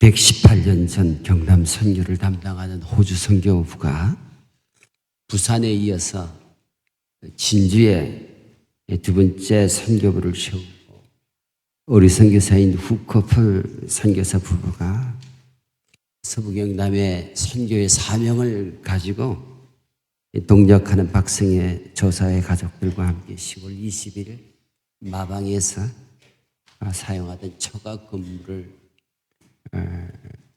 118년 전 경남 선교를 담당하는 호주 선교부가 부산에 이어서 진주에 두 번째 선교부를 세우고 우리 선교사인 후커플 선교사 부부가 서부경남의 선교의 사명을 가지고 동력하는 박승혜 조사의 가족들과 함께 10월 20일 마방에서 사용하던 초각 건물을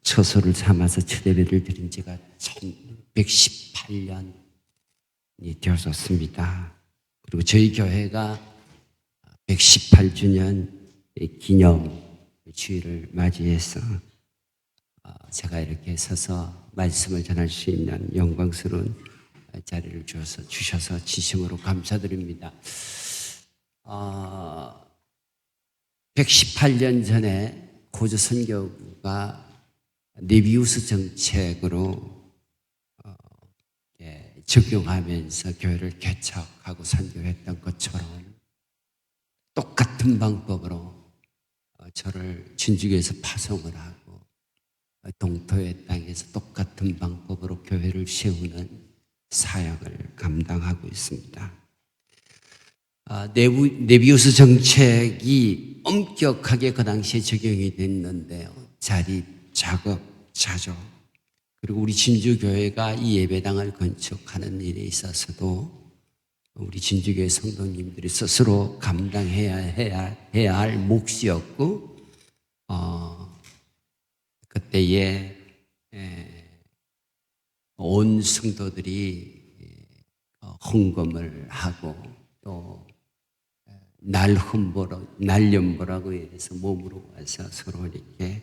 처소를 삼아서 처대배를 드린 지가 1118년이 되었습니다. 그리고 저희 교회가 118주년 기념 주일을 맞이해서 제가 이렇게 서서 말씀을 전할 수 있는 영광스러운 자리를 주셔서 진심으로 감사드립니다. 118년 전에 호주 선교부가 네비우스 정책으로 적용하면서 교회를 개척하고 선교했던 것처럼 똑같은 방법으로 저를 진주교에서 파송을 하고 동토의 땅에서 똑같은 방법으로 교회를 세우는 사역을 감당하고 있습니다. 네비우스 정책이 엄격하게 그 당시에 적용이 됐는데요. 자리, 작업, 자조. 그리고 우리 진주교회가 이 예배당을 건축하는 일에 있어서도 우리 진주교회 성도님들이 스스로 감당해야 할 몫이었고, 그때에 온 성도들이 헌금을 하고 또 날연보라고 해서 몸으로 와서 서로 이렇게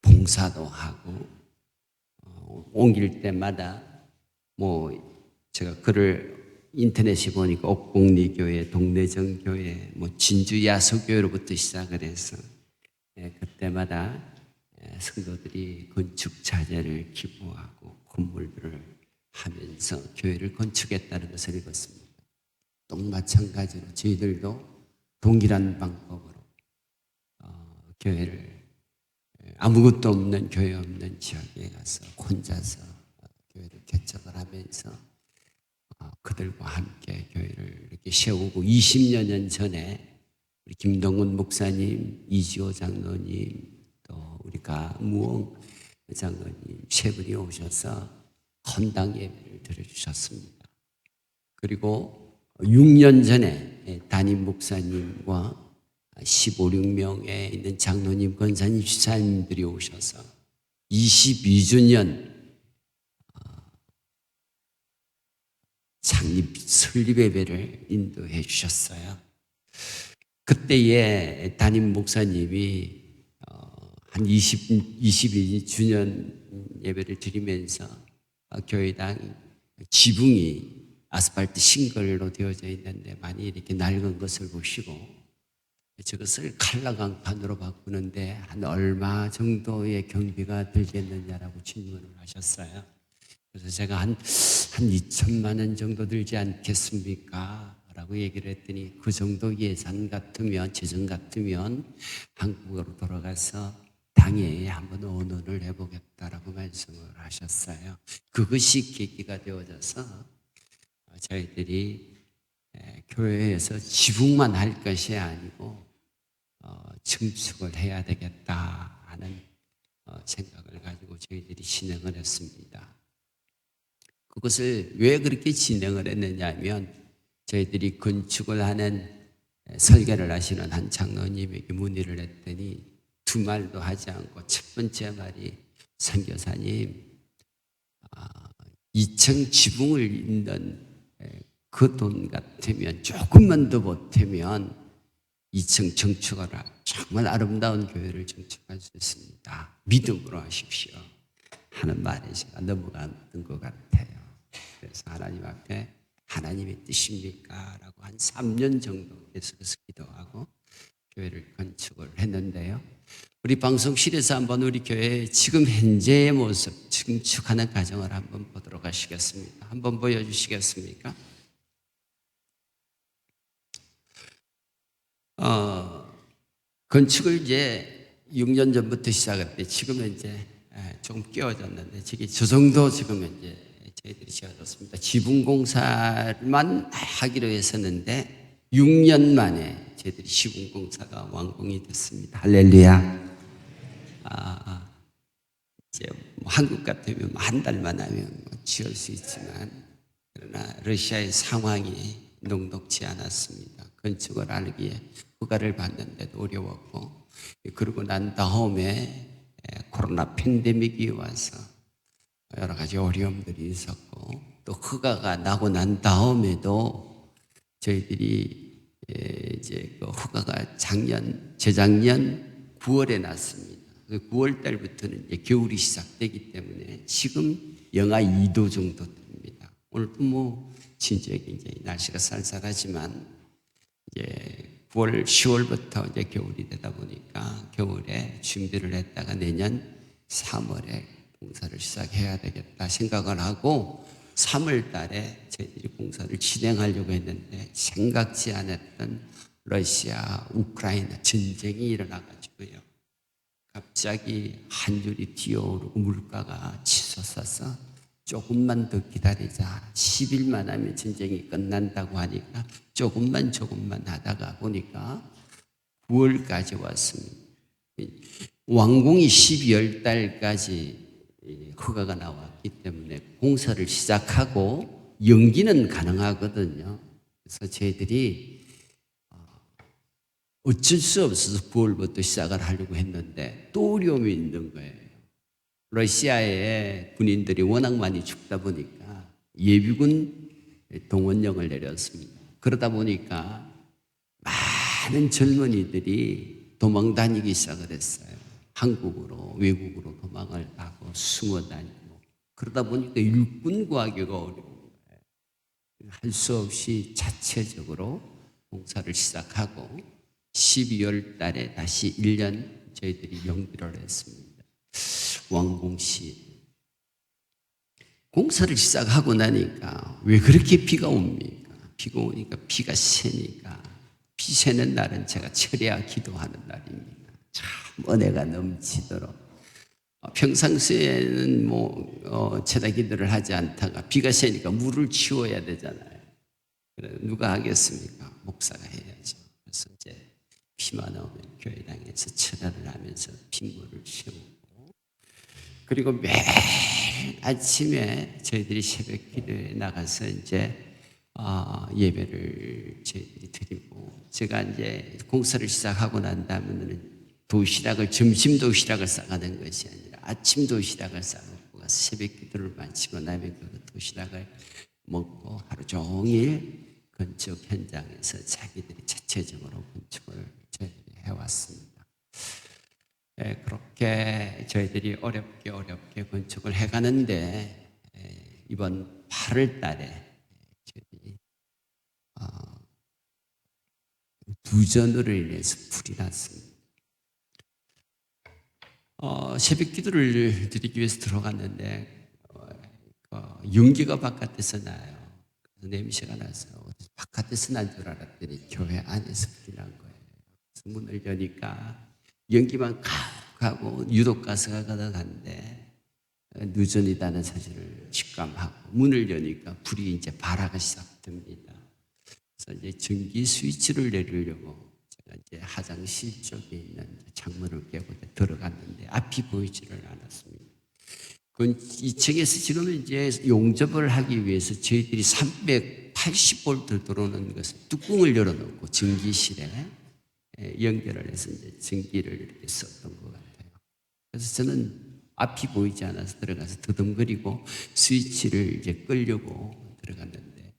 봉사도 하고 옮길 때마다 제가 글을 인터넷에 보니까 옥봉리교회, 동래정교회, 진주야소교회로부터 시작을 해서 그때마다 성도들이 건축 자재를 기부하고 건물들을 하면서 교회를 건축했다는 것을 읽었습니다. 또 마찬가지로 저희들도 동일한 방법으로 교회를 아무것도 없는 교회 없는 지역에 가서 혼자서 교회를 개척을 하면서 그들과 함께 교회를 이렇게 세우고 20여 년 전에 우리 김동훈 목사님, 이지호 장로님, 또 우리 가무홍 장로님 세 분이 오셔서 헌당 예배를 드려주셨습니다. 그리고 6년 전에 담임 목사님과 15, 16명에 있는 장로님, 권사님, 집사님들이 오셔서 22주년 창립 설립 예배를 인도해 주셨어요. 그때에 담임 목사님이 한 22주년 예배를 드리면서 교회당 지붕이 아스팔트 싱글로 되어져 있는데 많이 이렇게 낡은 것을 보시고 저것을 칼라강판으로 바꾸는데 한 얼마 정도의 경비가 들겠느냐라고 질문을 하셨어요. 그래서 제가 한 2천만 원 정도 들지 않겠습니까? 라고 얘기를 했더니 그 정도 예산 같으면, 재정 같으면 한국으로 돌아가서 당에 한번 의논을 해보겠다라고 말씀을 하셨어요. 그것이 계기가 되어져서 저희들이 교회에서 지붕만 할 것이 아니고 증축을 해야 되겠다 하는 생각을 가지고 저희들이 진행을 했습니다. 그것을 왜 그렇게 진행을 했느냐 하면 저희들이 건축을 하는 설계를 하시는 한 장로님에게 문의를 했더니 두 말도 하지 않고 첫 번째 말이 선교사님 2층 지붕을 잇는 그 돈 같으면 조금만 더 보태면 2층 정축을 정말 아름다운 교회를 정축할 수 있습니다. 믿음으로 하십시오 하는 말에 제가 넘어갔던 것 같아요. 그래서 하나님 앞에 하나님의 뜻입니까? 라고 한 3년 정도 계속해서 기도하고 교회를 건축을 했는데요. 우리 방송실에서 한번 우리 교회의 지금 현재의 모습 증축하는 과정을 한번 보도록 하시겠습니다. 한번 보여주시겠습니까? 건축을 이제 6년 전부터 시작했는데 지금은 이제 좀 끼워졌는데 저 정도 지금은 이제 저희들이 지어졌습니다. 지붕 공사만 하기로 했었는데 6년 만에 저희들이 지붕 공사가 완공이 됐습니다. 할렐루야. 이제 뭐 한국 같으면 한 달만 하면 뭐 지을 수 있지만 그러나 러시아의 상황이 녹록지 않았습니다. 건축을 하기에 허가를 받는데도 어려웠고 그러고 난 다음에 코로나 팬데믹이 와서 여러 가지 어려움들이 있었고 또 허가가 나고 난 다음에도 저희들이 이제 그 허가가 재작년 9월에 났습니다. 9월 달부터는 이제 겨울이 시작되기 때문에 지금 영하 2도 정도 됩니다. 오늘도 뭐 진짜 굉장히 날씨가 쌀쌀하지만 이제 9월, 10월부터 이제 겨울이 되다 보니까 겨울에 준비를 했다가 내년 3월에 공사를 시작해야 되겠다 생각을 하고 3월 달에 저희들이 공사를 진행하려고 했는데 생각지 않았던 러시아, 우크라이나 전쟁이 일어나가지고요. 갑자기 한 줄이 뛰어오르고 물가가 치솟아서 조금만 더 기다리자. 10일만 하면 전쟁이 끝난다고 하니까 조금만 하다가 보니까 9월까지 왔습니다. 완공이 12월 달까지 허가가 나왔기 때문에 공사를 시작하고 연기는 가능하거든요. 그래서 저희들이 어쩔 수 없어서 9월부터 시작을 하려고 했는데 또 어려움이 있는 거예요. 러시아의 군인들이 워낙 많이 죽다 보니까 예비군 동원령을 내렸습니다. 그러다 보니까 많은 젊은이들이 도망 다니기 시작을 했어요. 한국으로, 외국으로 도망을 가고 숨어 다니고 그러다 보니까 일꾼 구하기가 어려운 거예요. 할 수 없이 자체적으로 공사를 시작하고 12월 달에 다시 1년 저희들이 연기를 했습니다. 완공시 공사를 시작하고 나니까 왜 그렇게 비가 옵니까? 비가 오니까 비가 새니까 비 새는 날은 제가 철야 기도하는 날입니다. 참 은혜가 넘치도록 평상시에는 철야 기도를 하지 않다가 비가 새니까 물을 치워야 되잖아요. 누가 하겠습니까? 목사가 해야죠. 그래서 이제 비만 오면 교회당에서 철야를 하면서 빗물을 채우고 그리고 매일 아침에 저희들이 새벽 기도에 나가서 이제 예배를 저희들이 드리고 제가 이제 공사를 시작하고 난 다음에는 점심 도시락을 싸가는 것이 아니라 아침 도시락을 싸갖고 가서 새벽 기도를 마치고 나면 그 도시락을 먹고 하루 종일 건축 현장에서 자기들이 자체적으로 건축을 저희들이 해왔습니다. 그렇게 저희들이 어렵게 건축을 해가는데 이번 8월 달에 저희들이 두전으로 인해서 불이 났습니다. 새벽 기도를 드리기 위해서 들어갔는데 연기가 바깥에서 나요. 그래서 냄새가 나서 바깥에서 난 줄 알았더니 교회 안에서 불이 난 거예요. 그래서 문을 여니까 연기만 가고 유독 가스가 가득한데 누전이라는 사실을 직감하고 문을 여니까 불이 이제 발화가 시작됩니다. 그래서 이제 전기 스위치를 내리려고 제가 이제 화장실 쪽에 있는 창문을 깨고 들어갔는데 앞이 보이지를 않았습니다. 그건 2층에서 지금 이제 용접을 하기 위해서 저희들이 380V 들어오는 것을 뚜껑을 열어놓고 전기실에 연결을 해서 이제 전기를 이렇게 썼던 것 같아요. 그래서 저는 앞이 보이지 않아서 들어가서 더듬거리고 스위치를 이제 끌려고 들어갔는데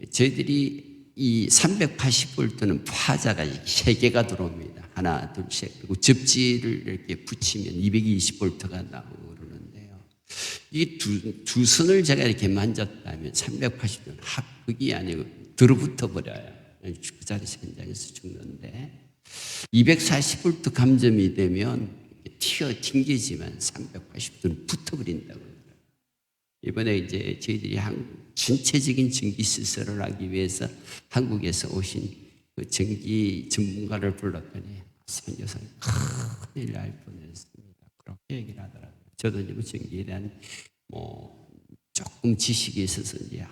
저희들이 이 380V는 파자가 3개가 들어옵니다. 하나, 둘, 셋. 그리고 접지를 이렇게 붙이면 220V가 나오고 그러는데요. 이 두 선을 제가 이렇게 만졌다면 380V는 합극이 아니고 들어붙어 버려요. 그 자리에서 현장에서 죽는데 240V 감점이 되면 튕기지만 380V는 붙어버린다고 그러더라고요. 이번에 이제 저희들이 전체적인 전기 시설을 하기 위해서 한국에서 오신 그 전기 전문가를 불렀더니 선교사님 큰일 날 뻔했습니다. 그렇게 얘기를 하더라고요. 저도 이제 전기에 대한 조금 지식이 있어서 이제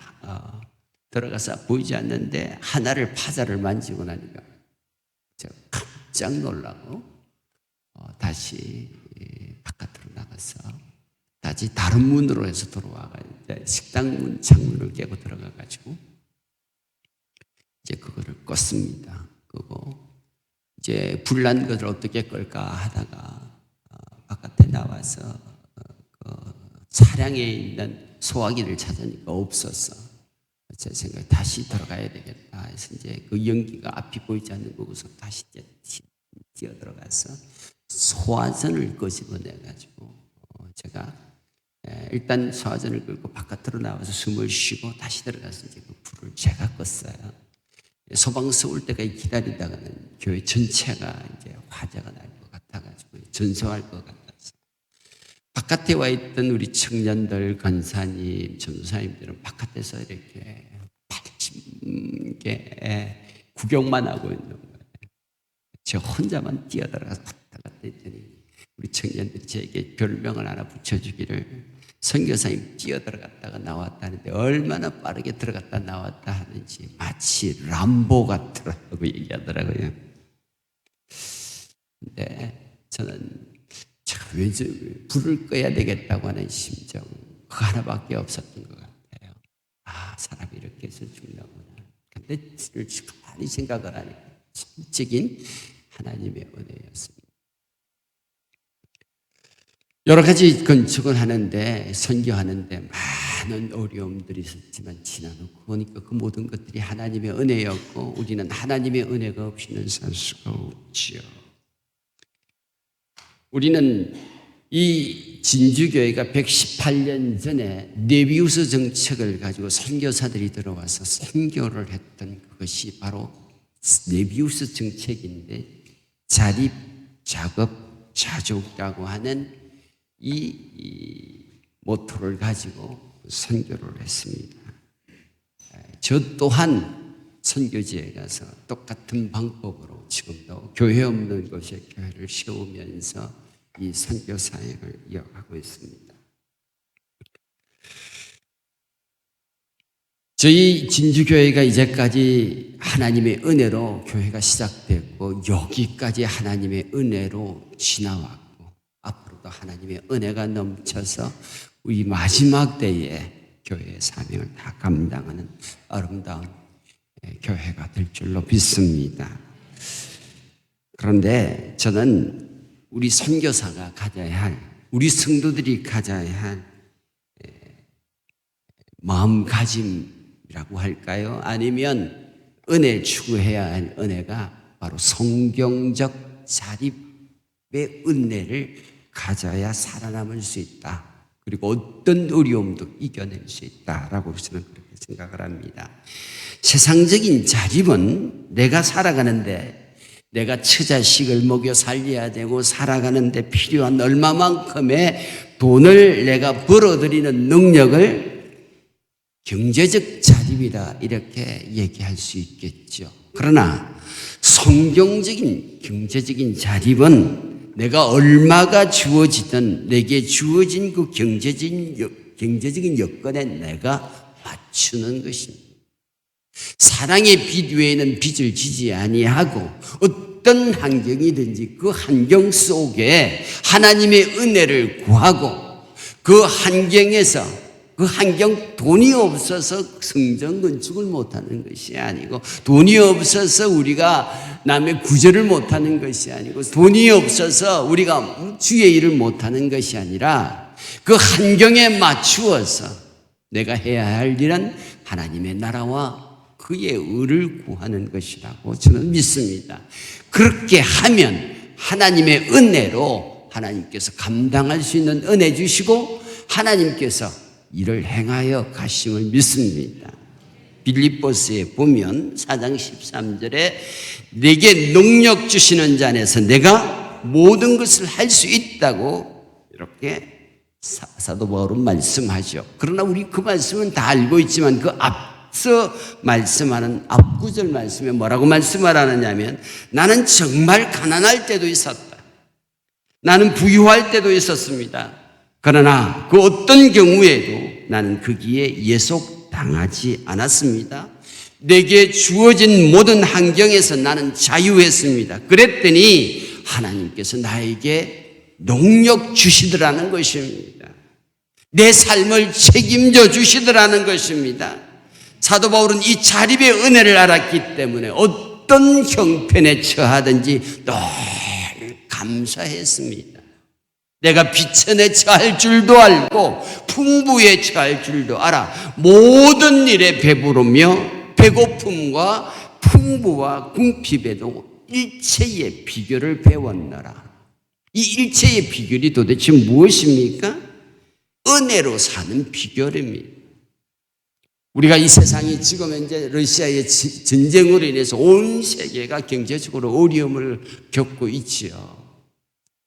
들어가서 보이지 않는데 하나를 파자를 만지고 나니까 제가 깜짝 놀라고 다시 바깥으로 나가서 다시 다른 문으로 해서 들어와가 식당 문 창문을 깨고 들어가가지고 이제 그거를 껐습니다. 끄고 이제 불난 것을 어떻게 끌까 하다가 바깥에 나와서 차량에 있는 소화기를 찾으니까 없었어. 제 생각에 다시 들어가야 되겠다 해서 이제 그 연기가 앞이 보이지 않는 곳에서 다시 뛰어 들어가서 소화전을 끄집어내가지고 제가 일단 소화전을 끌고 바깥으로 나와서 숨을 쉬고 다시 들어가서 이제 그 불을 제가 껐어요. 소방서 올 때까지 기다리다가는 교회 전체가 이제 화재가 날 것 같아가지고 전소할 것 같아서 바깥에 와 있던 우리 청년들, 권사님, 전도사님들은 바깥에서 이렇게 밝게 구경만 하고 있는 거예요. 저 혼자만 뛰어들어가서 왔다 갔다 했더니 우리 청년들이 저에게 별명을 하나 붙여주기를 선교사님 뛰어들어갔다가 나왔다는데 얼마나 빠르게 들어갔다 나왔다 하는지 마치 람보 같더라고 얘기하더라고요. 근데 저는 왠지 불을 꺼야 되겠다고 하는 심정 그 하나밖에 없었던 것 같아요. 사람이 이렇게 해서 죽는구나. 근데 가만히 생각을 하니까 전적인 하나님의 은혜였습니다. 여러 가지 건축을 하는데 선교하는데 많은 어려움들이 있었지만 지나놓고 보니까 그 모든 것들이 하나님의 은혜였고 우리는 하나님의 은혜가 없이는 살 수가 없지요. 우리는 이 진주교회가 118년 전에 네비우스 정책을 가지고 선교사들이 들어와서 선교를 했던 그것이 바로 네비우스 정책인데 자립, 작업, 자족이라고 하는 이 모토를 가지고 선교를 했습니다. 저 또한 선교지에 가서 똑같은 방법으로 지금도 교회 없는 곳에 교회를 세우면서 이 선교 사역을 이어가고 있습니다. 저희 진주교회가 이제까지 하나님의 은혜로 교회가 시작됐고 여기까지 하나님의 은혜로 지나왔고 앞으로도 하나님의 은혜가 넘쳐서 우리 마지막 때에 교회의 사명을 다 감당하는 아름다운 교회가 될 줄로 믿습니다. 그런데 저는 우리 선교사가 가져야 할, 우리 성도들이 가져야 할 마음가짐이라고 할까요? 아니면 은혜 추구해야 할 은혜가 바로 성경적 자립의 은혜를 가져야 살아남을 수 있다. 그리고 어떤 어려움도 이겨낼 수 있다라고 저는 그렇게 생각을 합니다. 세상적인 자립은 내가 살아가는데 내가 처자식을 먹여 살려야 되고 살아가는데 필요한 얼마만큼의 돈을 내가 벌어들이는 능력을 경제적 자립이다 이렇게 얘기할 수 있겠죠. 그러나 성경적인 경제적인 자립은 내가 얼마가 주어지든 내게 주어진 그 경제적인 여건에 내가 맞추는 것입니다. 사랑의 빛 외에는 빛을 지지 아니하고 어떤 환경이든지 그 환경 속에 하나님의 은혜를 구하고 그 환경에서 그 환경 돈이 없어서 성전 건축을 못하는 것이 아니고 돈이 없어서 우리가 남의 구제를 못하는 것이 아니고 돈이 없어서 우리가 주의 일을 못하는 것이 아니라 그 환경에 맞추어서 내가 해야 할 일은 하나님의 나라와 그의 의를 구하는 것이라고 저는 믿습니다. 그렇게 하면 하나님의 은혜로 하나님께서 감당할 수 있는 은혜 주시고 하나님께서 이를 행하여 가심을 믿습니다. 빌립보서에 보면 4장 13절에 내게 능력 주시는 자 안에서 내가 모든 것을 할 수 있다고 이렇게 사도 바울은 말씀하죠. 그러나 우리 그 말씀은 다 알고 있지만 그 앞서 말씀하는 앞구절 말씀에 뭐라고 말씀을 하느냐면 나는 정말 가난할 때도 있었다. 나는 부유할 때도 있었습니다. 그러나 그 어떤 경우에도 나는 거기에 예속당하지 않았습니다. 내게 주어진 모든 환경에서 나는 자유했습니다. 그랬더니 하나님께서 나에게 능력 주시더라는 것입니다. 내 삶을 책임져 주시더라는 것입니다. 사도 바울은 이 자립의 은혜를 알았기 때문에 어떤 형편에 처하든지 늘 감사했습니다. 내가 비천에 처할 줄도 알고 풍부에 처할 줄도 알아. 모든 일에 배부르며 배고픔과 풍부와 궁핍에도 일체의 비결을 배웠노라. 이 일체의 비결이 도대체 무엇입니까? 은혜로 사는 비결입니다. 우리가 이 세상이 지금 현재 러시아의 전쟁으로 인해서 온 세계가 경제적으로 어려움을 겪고 있지요.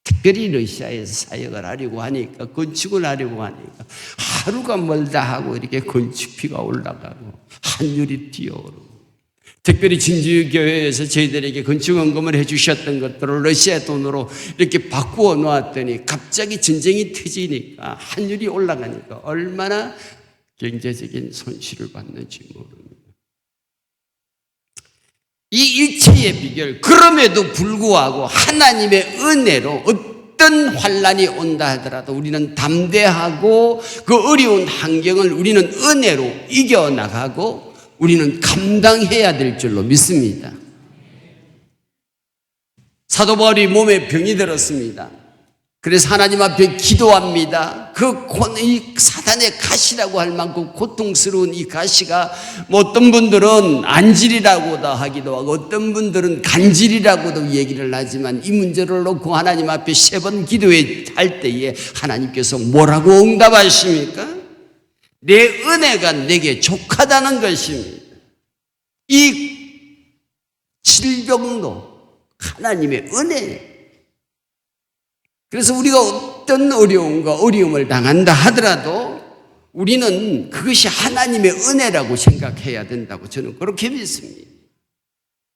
특별히 러시아에서 사역을 하려고 하니까, 건축을 하려고 하니까 하루가 멀다 하고 이렇게 건축비가 올라가고 환율이 뛰어오르고, 특별히 진주교회에서 저희들에게 건축원금을 해주셨던 것들을 러시아 돈으로 이렇게 바꾸어 놓았더니 갑자기 전쟁이 터지니까 환율이 올라가니까 얼마나 경제적인 손실을 받는지 모릅니다. 이 일체의 비결, 그럼에도 불구하고 하나님의 은혜로 어떤 환난이 온다 하더라도 우리는 담대하고 그 어려운 환경을 우리는 은혜로 이겨나가고 우리는 감당해야 될 줄로 믿습니다. 사도 바울이 몸에 병이 들었습니다. 그래서 하나님 앞에 기도합니다. 이 사단의 가시라고 할 만큼 고통스러운 이 가시가 어떤 분들은 안질이라고도 하기도 하고 어떤 분들은 간질이라고도 얘기를 하지만 이 문제를 놓고 하나님 앞에 3번 기도할 때에 하나님께서 뭐라고 응답하십니까? 내 은혜가 내게 족하다는 것입니다. 이 질병도 하나님의 은혜. 그래서 우리가 어떤 어려움을 당한다 하더라도 우리는 그것이 하나님의 은혜라고 생각해야 된다고 저는 그렇게 믿습니다.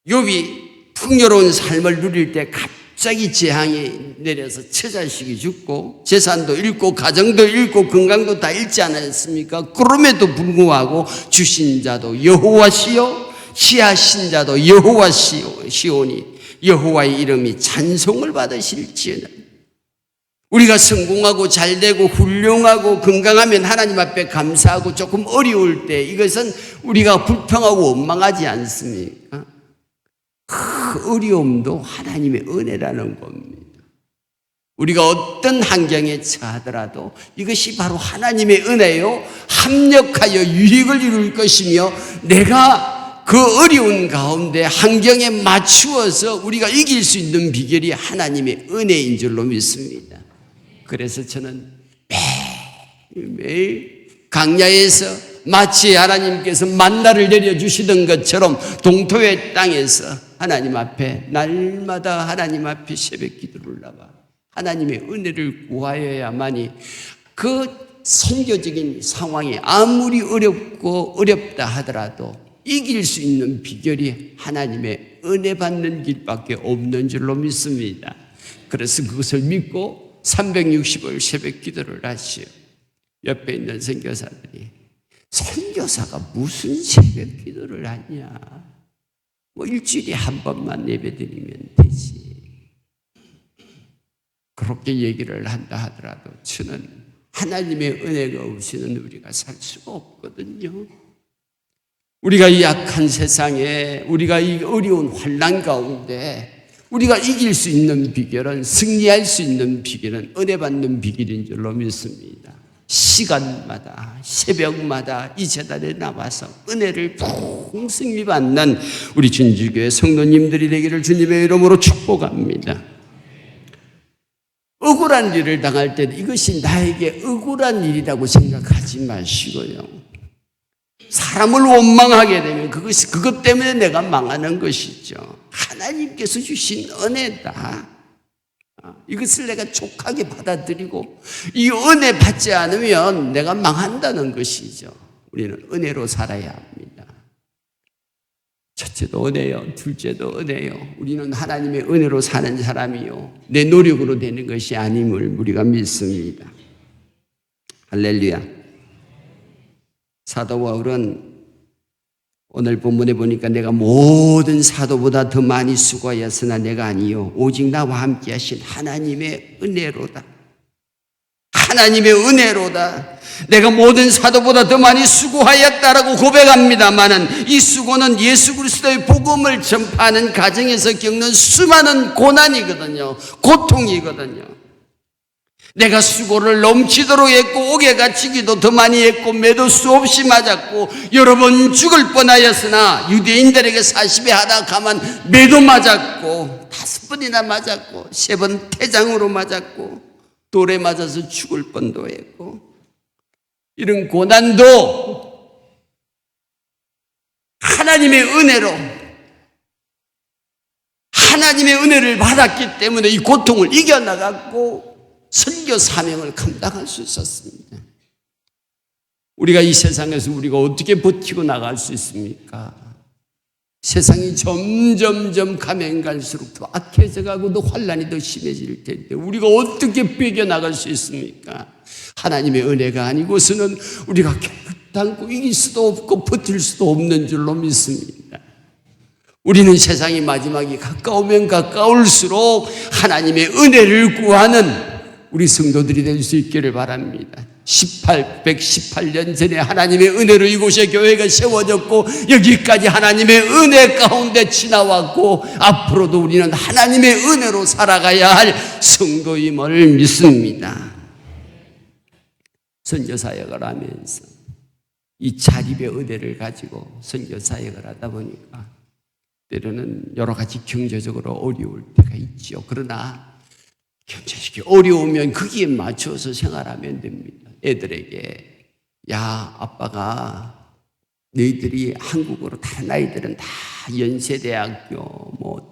욥이 풍요로운 삶을 누릴 때 갑자기 재앙이 내려서 처자식이 죽고 재산도 잃고 가정도 잃고 건강도 다 잃지 않았습니까? 그럼에도 불구하고 주신 자도 여호와시요 취하신 자도 여호와시오니 여호와의 이름이 찬송을 받으실지어다. 우리가 성공하고 잘되고 훌륭하고 건강하면 하나님 앞에 감사하고 조금 어려울 때 이것은 우리가 불평하고 원망하지 않습니까? 그 어려움도 하나님의 은혜라는 겁니다. 우리가 어떤 환경에 처하더라도 이것이 바로 하나님의 은혜요 합력하여 유익을 이룰 것이며 내가 그 어려운 가운데 환경에 맞추어서 우리가 이길 수 있는 비결이 하나님의 은혜인 줄로 믿습니다. 그래서 저는 매일 강야에서 마치 하나님께서 만나를 내려주시던 것처럼 동토의 땅에서 하나님 앞에 날마다 하나님 앞에 새벽 기도를 나가 하나님의 은혜를 구하여야만이 그 선교적인 상황이 아무리 어렵다 하더라도 이길 수 있는 비결이 하나님의 은혜 받는 길밖에 없는 줄로 믿습니다. 그래서 그것을 믿고 360일 새벽 기도를 하시오. 옆에 있는 선교사들이 선교사가 무슨 새벽 기도를 하냐? 일주일에 한 번만 예배드리면 되지. 그렇게 얘기를 한다 하더라도 저는 하나님의 은혜가 없이는 우리가 살 수가 없거든요. 우리가 이 약한 세상에 우리가 이 어려운 환난 가운데 우리가 이길 수 있는 비결은 승리할 수 있는 비결은 은혜 받는 비결인 줄로 믿습니다. 시간마다 새벽마다 이 제단에 나와서 은혜를 풍성히 받는 우리 진주교회 성도님들이 되기를 주님의 이름으로 축복합니다. 억울한 일을 당할 때 이것이 나에게 억울한 일이라고 생각하지 마시고요. 사람을 원망하게 되면 그것 때문에 내가 망하는 것이죠. 하나님께서 주신 은혜다. 이것을 내가 족하게 받아들이고 이 은혜 받지 않으면 내가 망한다는 것이죠. 우리는 은혜로 살아야 합니다. 첫째도 은혜요, 둘째도 은혜요. 우리는 하나님의 은혜로 사는 사람이요, 내 노력으로 되는 것이 아님을 우리가 믿습니다. 할렐루야. 사도 바울은 오늘 본문에 보니까 내가 모든 사도보다 더 많이 수고하였으나 내가 아니요 오직 나와 함께 하신 하나님의 은혜로다. 하나님의 은혜로다. 내가 모든 사도보다 더 많이 수고하였다라고 고백합니다마는 이 수고는 예수 그리스도의 복음을 전파하는 가정에서 겪는 수많은 고난이거든요. 고통이거든요. 내가 수고를 넘치도록 했고 옥에 갇히기도 더 많이 했고 매도 수없이 맞았고 여러 번 죽을 뻔하였으나 유대인들에게 40에 하다 가만 매도 맞았고 5번이나 맞았고 3번 태장으로 맞았고 돌에 맞아서 죽을 뻔도 했고 이런 고난도 하나님의 은혜를 받았기 때문에 이 고통을 이겨나갔고 선교 사명을 감당할 수 있었습니다. 우리가 이 세상에서 우리가 어떻게 버티고 나갈 수 있습니까? 세상이 점점점 가면 갈수록 더 악해져 가고 더 환란이 더 심해질 텐데 우리가 어떻게 비겨나갈 수 있습니까? 하나님의 은혜가 아니고서는 우리가 결단코 이길 수도 없고 버틸 수도 없는 줄로 믿습니다. 우리는 세상이 마지막이 가까우면 가까울수록 하나님의 은혜를 구하는 우리 성도들이 될 수 있기를 바랍니다. 118년 전에 하나님의 은혜로 이곳에 교회가 세워졌고 여기까지 하나님의 은혜 가운데 지나왔고 앞으로도 우리는 하나님의 은혜로 살아가야 할 성도임을 믿습니다. 선교사역을 하면서 이 자립의 은혜를 가지고 선교사역을 하다 보니까 때로는 여러 가지 경제적으로 어려울 때가 있죠. 그러나 경제적이 어려우면 거기에 맞춰서 생활하면 됩니다. 애들에게 야 아빠가 너희들이 한국으로 다른 아이들은 다 연세대학교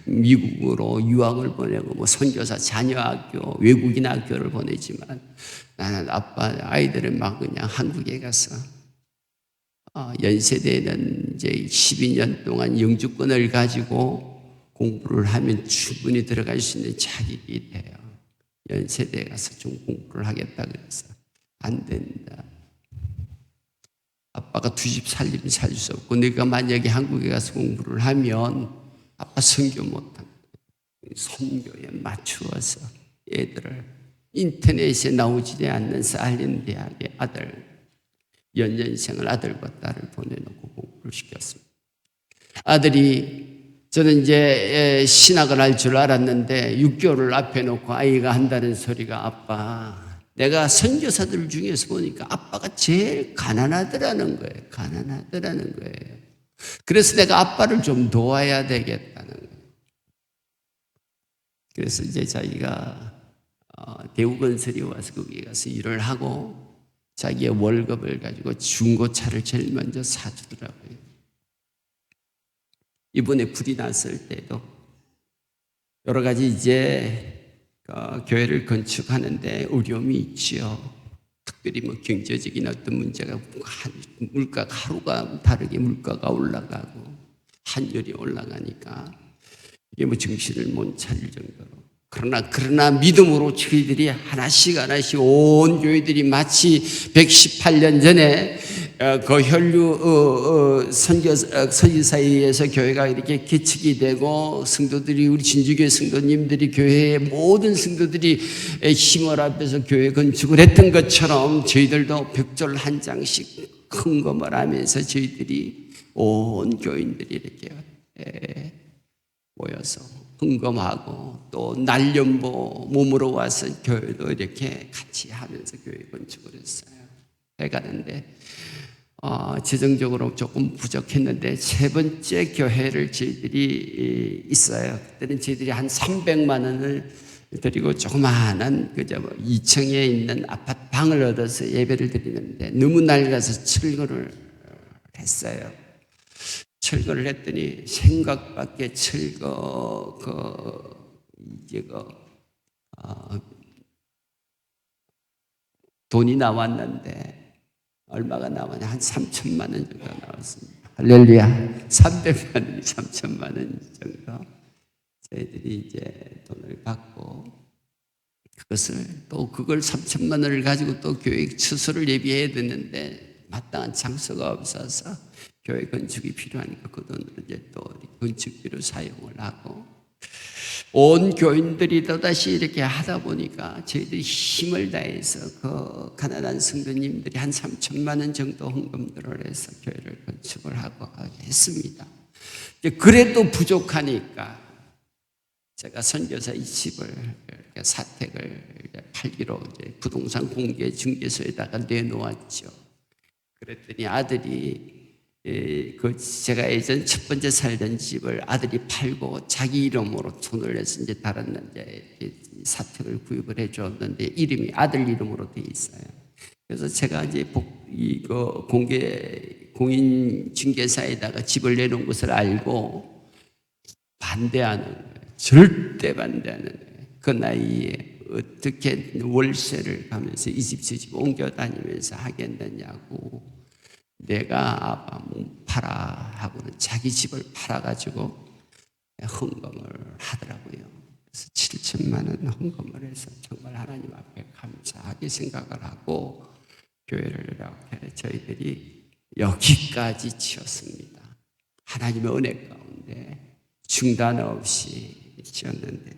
미국으로 유학을 보내고 선교사 자녀학교 외국인 학교를 보내지만 나는 아빠 아이들은 막 그냥 한국에 가서 연세대는 이제 12년 동안 영주권을 가지고 공부를 하면 충분히 들어갈 수 있는 자격이 돼요. 연세대에 가서 좀 공부를 하겠다 그래서 안 된다. 아빠가 두 집 살림 살 수 없고 내가 만약에 한국에 가서 공부를 하면 아빠 선교 못한다. 선교에 맞추어서 애들을 인터넷에 나오지 않는 사할린 대학의 연년생을 아들과 딸을 보내놓고 공부를 시켰습니다. 아들이 저는 이제 신학을 할 줄 알았는데 6개월을 앞에 놓고 아이가 한다는 소리가 아빠 내가 선교사들 중에서 보니까 아빠가 제일 가난하더라는 거예요. 가난하더라는 거예요. 그래서 내가 아빠를 좀 도와야 되겠다는 거예요. 그래서 이제 자기가 대우건설에 와서 거기에 가서 일을 하고 자기의 월급을 가지고 중고차를 제일 먼저 사주더라고요. 이번에 불이 났을 때도 여러 가지 이제 교회를 건축하는데 어려움이 있지요. 특별히 경제적인 어떤 문제가 물가가 하루가 다르게 물가가 올라가고 환율이 올라가니까 이게 정신을 못 차릴 정도로 그러나 믿음으로 저희들이 하나씩 온 교회들이 마치 118년 전에 그 혈류 선교사에 의해서 교회가 이렇게 개척이 되고 성도들이 우리 진주교회 성도님들이 교회의 모든 성도들이 힘을 합해서 교회 건축을 했던 것처럼 저희들도 벽돌 한 장씩 헌금을 하면서 저희들이 온 교인들이 이렇게 모여서 헌금하고 또 날연보 몸으로 와서 교회도 이렇게 같이 하면서 교회 건축을 했어요. 해가는데 재정적으로 조금 부족했는데 세 번째 교회를 저희들이 있어요. 그때는 저희들이 한 300만 원을 드리고 조그마한 2층에 있는 아파트 방을 얻어서 예배를 드리는데 너무 낡아서 철거를 했어요. 철거를 했더니 생각밖에 돈이 나왔는데 얼마가 나왔냐? 한 3천만 원 정도 나왔습니다. 할렐루야. 300만 원, 3천만 원 정도 저희들이 이제 돈을 받고 그것을 또 그걸 3천만 원을 가지고 또 교회 처소를 예비해야 되는데 마땅한 장소가 없어서 교회 건축이 필요하니까 그 돈으로 이제 또 건축비로 사용을 하고 온 교인들이 또다시 이렇게 하다 보니까 저희들이 힘을 다해서 그 가난한 성도님들이 한 3천만 원 정도 헌금들을 해서 교회를 건축을 하고 했습니다. 그래도 부족하니까 제가 선교사 이 집을 사택을 팔기로 이제 부동산 공개 중개소에다가 내놓았죠. 그랬더니 아들이 제가 예전 첫 번째 살던 집을 아들이 팔고 자기 이름으로 돈을 내서 이제 다른 이제 사택을 구입을 해줬는데 이름이 아들 이름으로 돼 있어요. 그래서 제가 이제 이거 공인 중개사에다가 집을 내놓은 것을 알고 반대하는 거예요. 절대 반대하는 거예요. 그 나이에 어떻게 월세를 가면서 이 집 저 집 옮겨 다니면서 하겠느냐고. 내가 아빠 팔아 하고는 자기 집을 팔아가지고 헌금을 하더라고요. 그래서 7천만 원 헌금을 해서 정말 하나님 앞에 감사하게 생각을 하고 교회를 이렇게 저희들이 여기까지 지었습니다. 하나님의 은혜 가운데 중단 없이 지었는데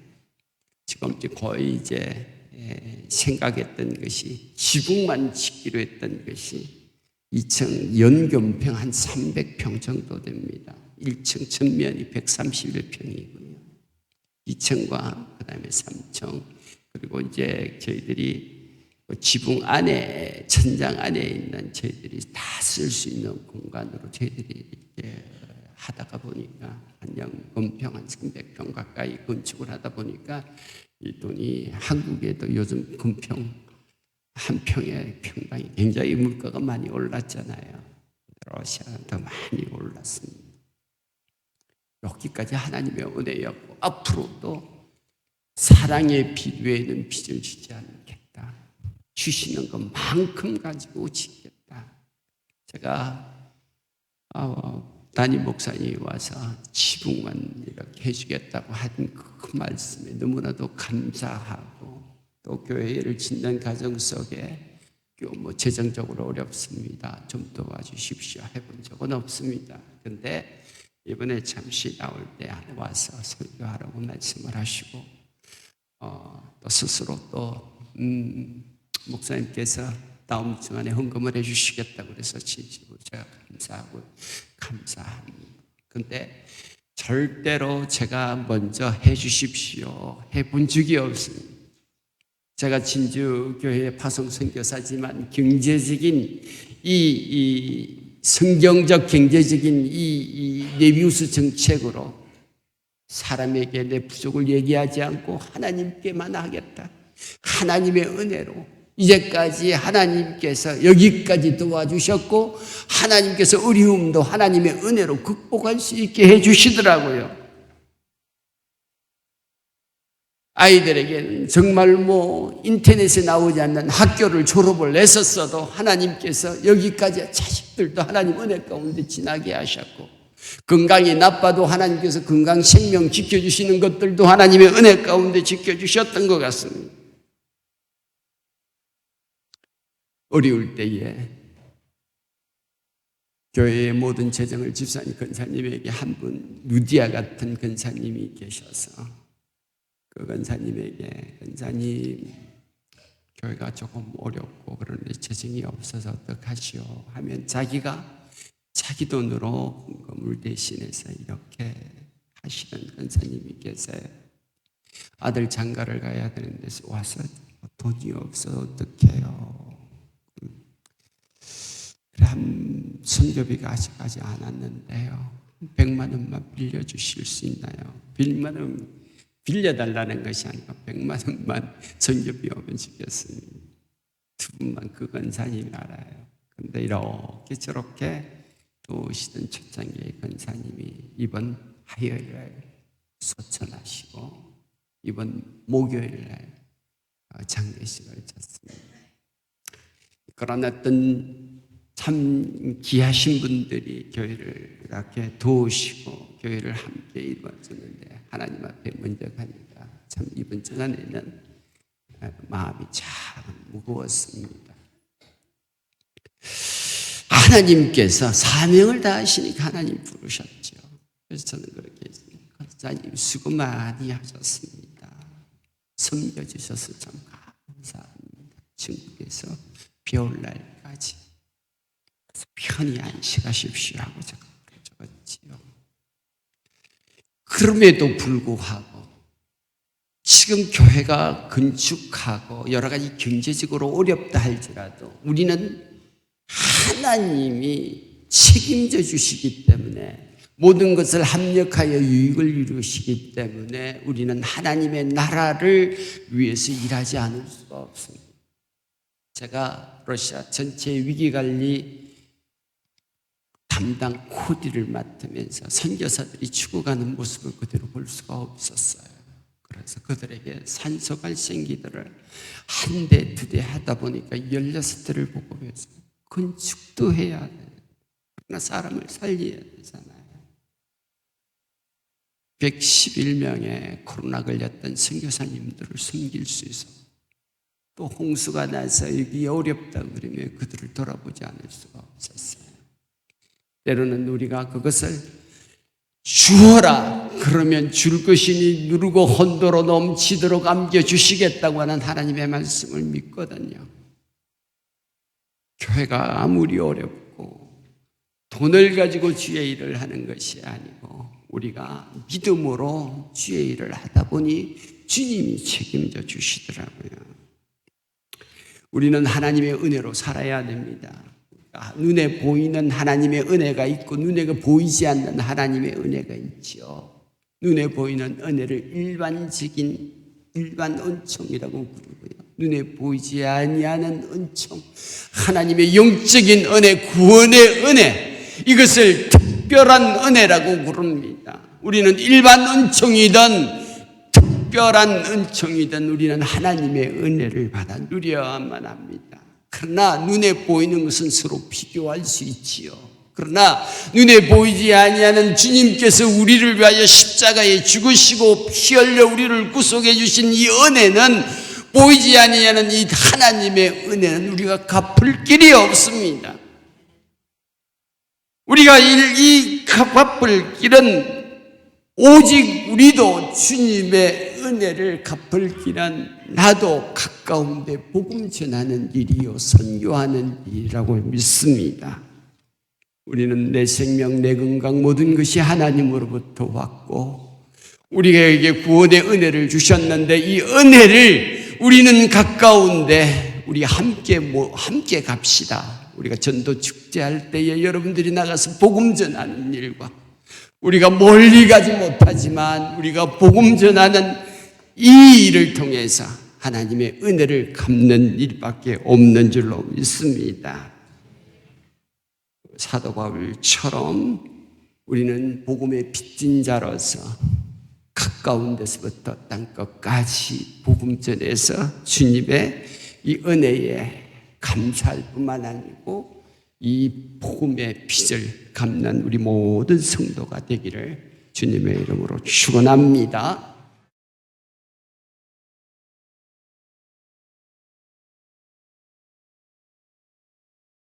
지금 거의 이제 생각했던 것이 지붕만 짓기로 했던 것이 2층 연금평 한 300평 정도 됩니다. 1층 전면이 131평이고요. 2층과 그 다음에 3층 그리고 이제 저희들이 지붕 안에 천장 안에 있는 저희들이 다 쓸 수 있는 공간으로 저희들이 이제 하다가 보니까 한 연금평 한 300평 가까이 건축을 하다 보니까 이 돈이 한국에도 요즘 금평 한 평의 평당이 굉장히 물가가 많이 올랐잖아요. 러시아는 더 많이 올랐습니다. 여기까지 하나님의 은혜였고 앞으로도 사랑의 빛 외에는 빚을 지지 않겠다. 주시는 것만큼 가지고 지겠다. 제가 담임 목사님이 와서 지붕만 이렇게 해주겠다고 한 그 말씀에 너무나도 감사하고 또 교회를 짓는 과정 속에 재정적으로 어렵습니다. 좀 도와주십시오. 해본 적은 없습니다. 그런데 이번에 잠시 나올 때 와서 설교하라고 말씀을 하시고 또 스스로 또 목사님께서 다음 주간에 헌금을 해주시겠다고 그래서 진심으로 제가 감사합니다. 그런데 절대로 제가 먼저 해주십시오. 해본 적이 없습니다. 제가 진주교회 파송선교사지만 경제적인 이 성경적 경제적인 이 네비우스 정책으로 사람에게 내 부족을 얘기하지 않고 하나님께만 하겠다. 하나님의 은혜로 이제까지 하나님께서 여기까지 도와주셨고 하나님께서 어려움도 하나님의 은혜로 극복할 수 있게 해주시더라고요. 아이들에게는 정말 인터넷에 나오지 않는 학교를 졸업을 했었어도 하나님께서 여기까지 자식들도 하나님 은혜 가운데 지나게 하셨고 건강이 나빠도 하나님께서 건강 생명 지켜주시는 것들도 하나님의 은혜 가운데 지켜주셨던 것 같습니다. 어려울 때에 교회의 모든 재정을 집사님 권사님에게 한 분 루디아 같은 권사님이 계셔서 그 권사님에게 권사님 교회가 조금 어렵고 그런데 재정이 없어서 어떡하시오 하면 자기가 자기 돈으로 헌금을 대신해서 이렇게 하시는 권사님이 계세요. 아들 장가를 가야 되는데 와서 돈이 없어 어떡해요. 한 선교비가 아직까지 안 왔는데요. 100만 원만 빌려주실 수 있나요? 100만 원 빌려달라는 것이 아니고 100만 원만 선교비 오면 주겠습니다. 두 분만 그 권사님이 알아요. 그런데 이렇게 저렇게 도우시던 초창기의 권사님이 이번 화요일에 소천하시고 이번 목요일에 장례식을 졌습니다. 그런 어떤 참 귀하신 분들이 교회를 이렇게 도우시고 교회를 함께 이루어주는데 하나님 앞에 먼저 가니까 참 이번 주간에는 마음이 참 무거웠습니다. 하나님께서 사명을 다하시니까 하나님 부르셨죠. 그래서 저는 그렇게 했습니다. 권사님 수고 많이 하셨습니다. 섬겨주셔서 참 감사합니다. 중국에서 비 올 날까지 편히 안식하십시오 하고 제가 적었지요. 그럼에도 불구하고 지금 교회가 건축하고 여러 가지 경제적으로 어렵다 할지라도 우리는 하나님이 책임져 주시기 때문에 모든 것을 합력하여 유익을 이루시기 때문에 우리는 하나님의 나라를 위해서 일하지 않을 수가 없습니다. 제가 러시아 전체 위기관리 담당 코디를 맡으면서 선교사들이 죽어가는 모습을 그대로 볼 수가 없었어요. 그래서 그들에게 산소 발생기들을 한 대, 두 대 하다 보니까 16대를 보급해서 건축도 해야 돼요. 그러나 사람을 살려야 되잖아요. 111명의 코로나 걸렸던 선교사님들을 섬길 수 있어. 또 홍수가 나서 여기 어렵다고 그러면 그들을 돌아보지 않을 수가 없었어요. 때로는 우리가 그것을 주어라 그러면 줄 것이니 누르고 혼도로 넘치도록 안겨주시겠다고 하는 하나님의 말씀을 믿거든요. 교회가 아무리 어렵고 돈을 가지고 주의 일을 하는 것이 아니고 우리가 믿음으로 주의 일을 하다 보니 주님이 책임져 주시더라고요. 우리는 하나님의 은혜로 살아야 됩니다. 눈에 보이는 하나님의 은혜가 있고 눈에 보이지 않는 하나님의 은혜가 있죠. 눈에 보이는 은혜를 일반 은총이라고 부르고요. 눈에 보이지 아니하는 은총, 하나님의 영적인 은혜, 구원의 은혜, 이것을 특별한 은혜라고 부릅니다. 우리는 일반 은총이든 특별한 은총이든 우리는 하나님의 은혜를 받아 누려야만 합니다. 그러나 눈에 보이는 것은 서로 비교할 수 있지요. 그러나 눈에 보이지 아니하는 주님께서 우리를 위하여 십자가에 죽으시고 피 흘려 우리를 구속해 주신 이 은혜는, 보이지 아니하는 이 하나님의 은혜는 우리가 갚을 길이 없습니다. 우리가 이 갚을 길은 오직 우리도 주님의 은혜를 갚을 길은 나도 가까운데 복음 전하는 일이요 선교하는 일이라고 믿습니다. 우리는 내 생명, 내 건강 모든 것이 하나님으로부터 왔고 우리에게 구원의 은혜를 주셨는데 이 은혜를 우리는 가까운데 우리 함께 갑시다. 우리가 전도 축제할 때에 여러분들이 나가서 복음 전하는 일과 우리가 멀리 가지 못하지만 우리가 복음 전하는 이 일을 통해서 하나님의 은혜를 갚는 일밖에 없는 줄로 믿습니다. 사도 바울처럼 우리는 복음의 빚진 자로서 가까운 데서부터 땅끝까지 복음 전해서 주님의 이 은혜에 감사할 뿐만 아니고 이 복음의 빚을 갚는 우리 모든 성도가 되기를 주님의 이름으로 축원합니다.